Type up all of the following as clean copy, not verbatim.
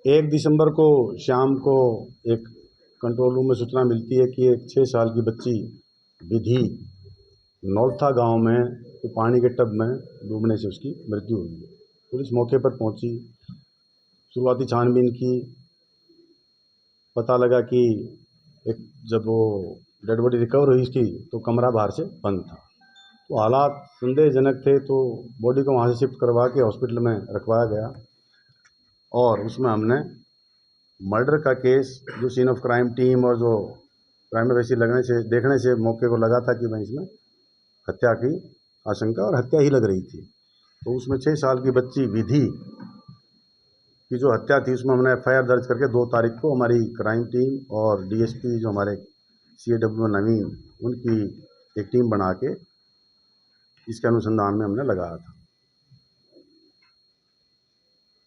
1 दिसंबर को शाम को एक कंट्रोल रूम में सूचना मिलती है कि एक 6 साल की बच्ची विधि नौलथा गांव में तो पानी के टब में डूबने से उसकी मृत्यु हुई है। पुलिस मौके पर पहुंची, शुरुआती छानबीन की, पता लगा कि जब वो डेड बॉडी रिकवर हुई इसकी तो कमरा बाहर से बंद था। तो हालात संदेहजनक थे, तो बॉडी को वहाँ से शिफ्ट करवा के हॉस्पिटल में रखवाया गया और उसमें हमने मर्डर का केस, जो सीन ऑफ क्राइम टीम और जो क्राइम वैसी देखने से मौके को लगा था कि भाई इसमें हत्या की आशंका और हत्या ही लग रही थी। तो उसमें 6 साल की बच्ची विधि की जो हत्या थी उसमें हमने FIR दर्ज करके 2 तारीख को हमारी क्राइम टीम और DSP जो हमारे CAW नवीन, उनकी एक टीम बना के इसके अनुसंधान में हमने लगाया था।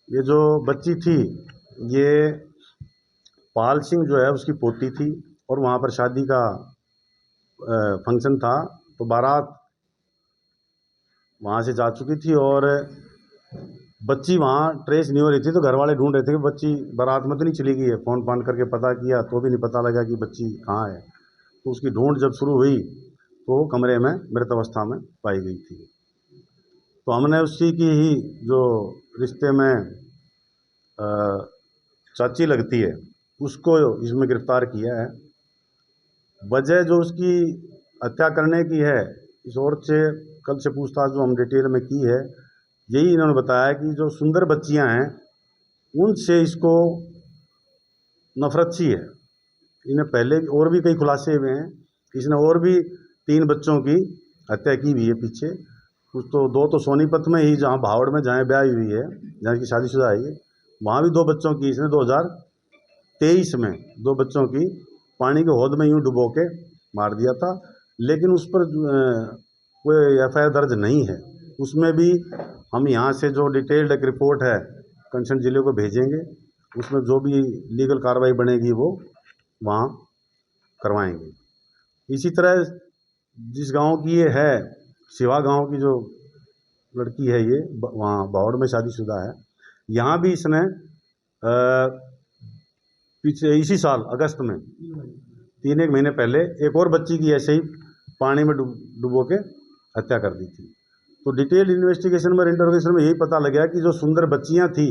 ये जो बच्ची थी ये पाल सिंह जो है उसकी पोती थी और वहाँ पर शादी का फंक्शन था, तो बारात वहाँ से जा चुकी थी और बच्ची वहाँ ट्रेस नहीं हो रही थी। तो घर वाले ढूंढ रहे थे कि बच्ची बारात में तो नहीं चली गई है। फ़ोन फान करके पता किया तो भी नहीं पता लगा कि बच्ची कहाँ है। तो उसकी ढूंढ जब शुरू हुई तो वो कमरे में मृत अवस्था में पाई गई थी। तो हमने उसी की ही जो रिश्ते में चाची लगती है उसको इसमें गिरफ्तार किया है। वजह जो उसकी हत्या करने की है, इस औरत से कल से पूछताछ जो हम डिटेल में की है, यही इन्होंने बताया कि जो सुंदर बच्चियां हैं उनसे इसको नफरत सी है। इन्हें पहले और भी कई खुलासे हुए हैं, इसने और भी 3 बच्चों की हत्या की हुई है पीछे। कुछ तो 2 तो सोनीपत में ही, जहाँ भावड़ में जहाँ ब्याह हुई है, जहाँ की शादीशुदा है, वहाँ भी 2 बच्चों की इसने 2023 में 2 बच्चों की पानी के हौद में यूँ डुबो के मार दिया था। लेकिन उस पर कोई FIR दर्ज नहीं है। उसमें भी हम यहाँ से जो डिटेल्ड एक रिपोर्ट है कंसर्न जिले को भेजेंगे, उसमें जो भी लीगल कार्रवाई बनेगी वो वहाँ करवाएंगे। इसी तरह जिस गांव की ये है, शिवा गांव की जो लड़की है, ये वहाँ बावड़ में शादीशुदा है। यहाँ भी इसने पीछे इसी साल अगस्त में 3 महीने पहले एक और बच्ची की ऐसे ही पानी में डुबो के हत्या कर दी थी। तो डिटेल इन्वेस्टिगेशन में, इंटरोगेशन में यही पता लगा कि जो सुंदर बच्चियां थी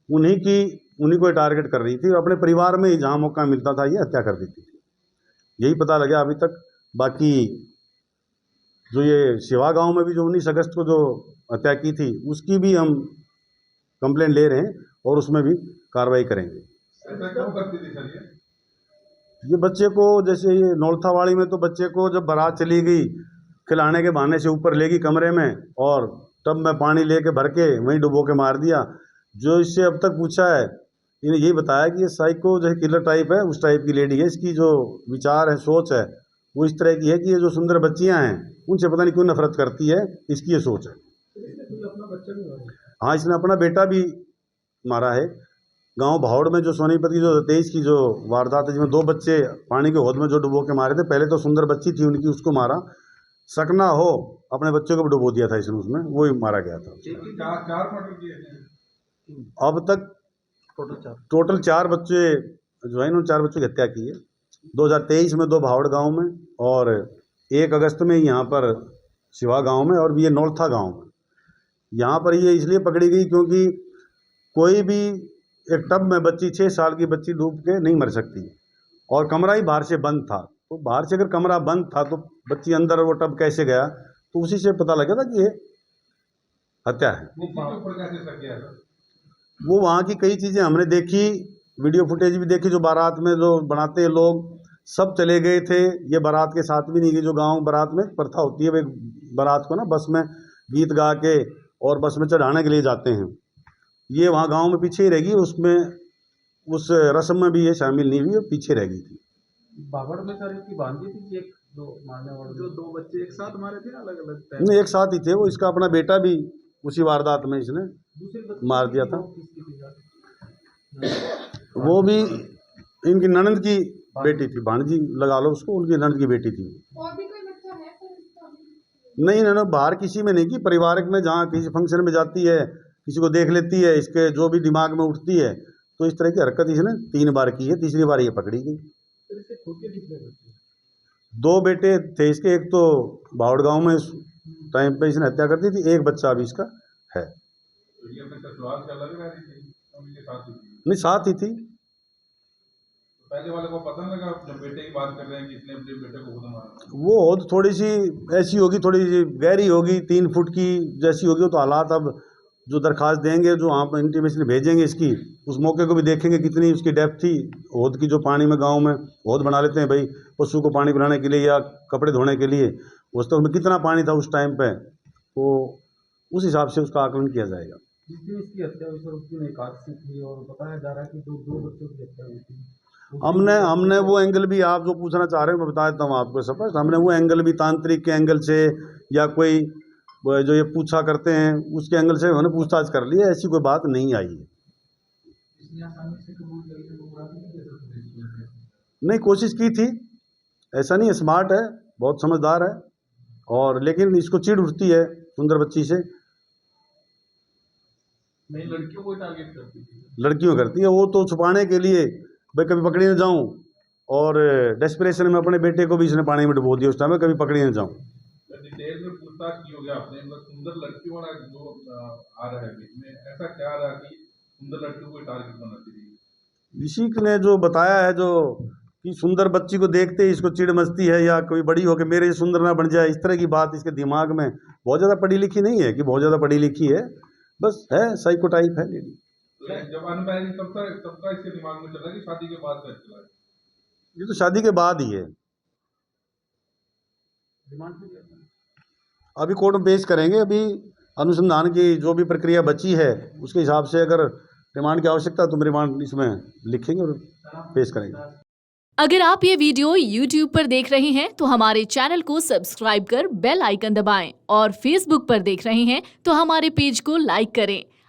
उन्हीं को टारगेट कर रही थी और अपने परिवार में ही जहाँ मौका मिलता था ये हत्या कर देती थी। यही पता लगा अभी तक। बाकी जो ये शिवा गांव में भी जो 19 अगस्त को जो हत्या की थी उसकी भी हम कंप्लेंट ले रहे हैं और उसमें भी कार्रवाई करेंगे। ये बच्चे को, जैसे ये नौलथावाड़ी में, तो बच्चे को जब बारात चली गई खिलाने के बहाने से ऊपर ले गई कमरे में और टब में पानी लेके भर के वहीं डुबो के मार दिया। जो इससे अब तक पूछा है, इन्हें यही बताया कि ये साइको जो किलर टाइप है, उस टाइप की लेडी है। इसकी जो विचार है, सोच है, वो इस तरह की है कि ये जो सुंदर बच्चियां हैं उनसे पता नहीं क्यों नफरत करती है, इसकी ये सोच है। हाँ, इसने अपना बेटा भी मारा है। गांव भावड़ में जो सोनीपत की जो 23 की जो वारदात है, जिसमें 2 बच्चे पानी के हौद में जो डुबो के मारे थे, पहले तो सुंदर बच्ची थी उनकी, उसको मारा। शक ना हो, अपने बच्चों को भी डुबो दिया था इसने, उसमें वो ही मारा गया था। अब तक टोटल 4 बच्चे जो है, इन्होंने 4 बच्चों की हत्या की है। 2023 में 2 भावड़ गांव में और 1 अगस्त में यहाँ पर शिवा गांव में, और ये नौलथा गांव में। यहाँ पर ये इसलिए पकड़ी गई क्योंकि कोई भी एक टब में बच्ची, 6 साल की बच्ची डूब के नहीं मर सकती और कमरा ही बाहर से बंद था। तो बाहर से अगर कमरा बंद था तो बच्ची अंदर वो टब कैसे गया, तो उसी से पता लगा था कि ये हत्या है। वो वहाँ की कई चीज़ें हमने देखी, वीडियो फुटेज भी देखी, जो बारात में जो बनाते हैं लोग सब चले गए थे। ये बारात के साथ भी नहीं गई। जो गांव बारात में प्रथा होती है, वे बारात को ना बस में गीत गा के और बस में चढ़ाने के लिए जाते हैं, ये वहाँ गांव में पीछे ही रहेगी। उसमें उस रस्म में भी ये शामिल नहीं हुई, वो पीछे रह गई थी। बावड़ में सर इसकी भांजी थी, एक दो मारने वाले जो 2 बच्चे एक साथ मारे थे, अलग अलग टाइम? नहीं, एक साथ ही थे वो। इसका अपना बेटा भी उसी वारदात में इसने मार दिया था। वो भी इनकी ननद की बेटी थी, भांजी लगा लो उसको, उनकी ननद की बेटी थी। और भी कोई बच्चा है सर इसका? नहीं, इन्होंने बाहर किसी में नहीं की, पारिवारिक में जहाँ किसी फंक्शन में जाती है, किसी को देख लेती है, इसके जो भी दिमाग में उठती है तो इस तरह की हरकत इसने 3 बार की है, तीसरी बार ये पकड़ी गई। फिर इससे छोटे कितने बच्चे 2 बेटे थे इसके, एक तो बावड़ गांव में इस टाइम पे इसने हत्या कर दी थी, एक बच्चा अभी इसका है। तो ये अपने ससुराल से अलग रह रही थी, उनके साथ ही थी? नहीं, साथ ही थी। तो पहले वाले को पता लगा जब बेटे की बात कर रहे हैं कि इसने अपने बेटे को खुद मारा? वो हौद थोड़ी सी ऐसी होगी, थोड़ी सी गहरी होगी, 3 फुट की जैसी होगी। तो हालात अब जो दरख्वास्त देंगे, जो वहाँ पर इंटीमेशन भेजेंगे इसकी, उस मौके को भी देखेंगे कितनी उसकी डेप्थ थी हौद की। जो पानी में गांव में हौद बना लेते हैं भाई पशु को पानी पिलाने के लिए या कपड़े धोने के लिए, उस तो उसमें कितना पानी था उस टाइम पे, तो उस हिसाब से उसका आकलन किया जाएगा। जिस दिन इसकी हत्या हुई सर उस दिन एकादशी थी और बताया जा रहा है कि दो बच्चों की हत्या हुई थी। हमने वो एंगल भी, आप जो पूछना चाह रहे हो मैं बता देता हूँ आपको स्पष्ट। हमने वो एंगल भी तांत्रिक के एंगल से या कोई जो ये पूछा करते हैं उसके एंगल से उन्होंने पूछताछ कर ली है, ऐसी कोई बात नहीं आई है। नहीं, कोशिश की थी, ऐसा नहीं है, स्मार्ट है, बहुत समझदार है, और लेकिन इसको चिढ़ उठती है सुंदर बच्ची से। नहीं, लड़कियों को टारगेट करती थी। लड़कियों करती है वो तो छुपाने के लिए, भाई कभी पकड़ी न जाऊं, और डेस्परेशन में अपने बेटे को भी इसने पानी में डुबो दिया उस टाइम में, कभी पकड़ी न जाऊं। डिटेल में पूछताछ की होगी आपने, मतलब सुंदर लड़कियों वाला जो आ रहा है बीच में, ऐसा क्या रहा कि सुंदर लड़कियों को टारगेट बनाती थी? इसी ने जो बताया है, जो कि सुंदर बच्ची को देखते ही इसको चिढ़ मचती है, या कोई बड़ी हो के मेरे सुंदर ना बन जाए, इस तरह की बात इसके दिमाग में। बहुत ज़्यादा पढ़ी लिखी नहीं है कि बहुत ज़्यादा पढ़ी लिखी है, बस है साइको टाइप है लेडी। तो जब अनमैरिड तब का इसके दिमाग में चला कि शादी के बाद का चला? ये तो शादी के बाद ही है। डिमांड भी करता है। अभी कोर्ट में पेश करेंगे, अभी अनुसंधान की जो भी प्रक्रिया बची है उसके हिसाब से अगर रिमांड की आवश्यकता तो रिमांड इसमें लिखेंगे और पेश करेंगे। अगर आप ये वीडियो YouTube पर देख रहे हैं तो हमारे चैनल को सब्सक्राइब कर बेल आइकन दबाएं, और Facebook पर देख रहे हैं तो हमारे पेज को लाइक करें।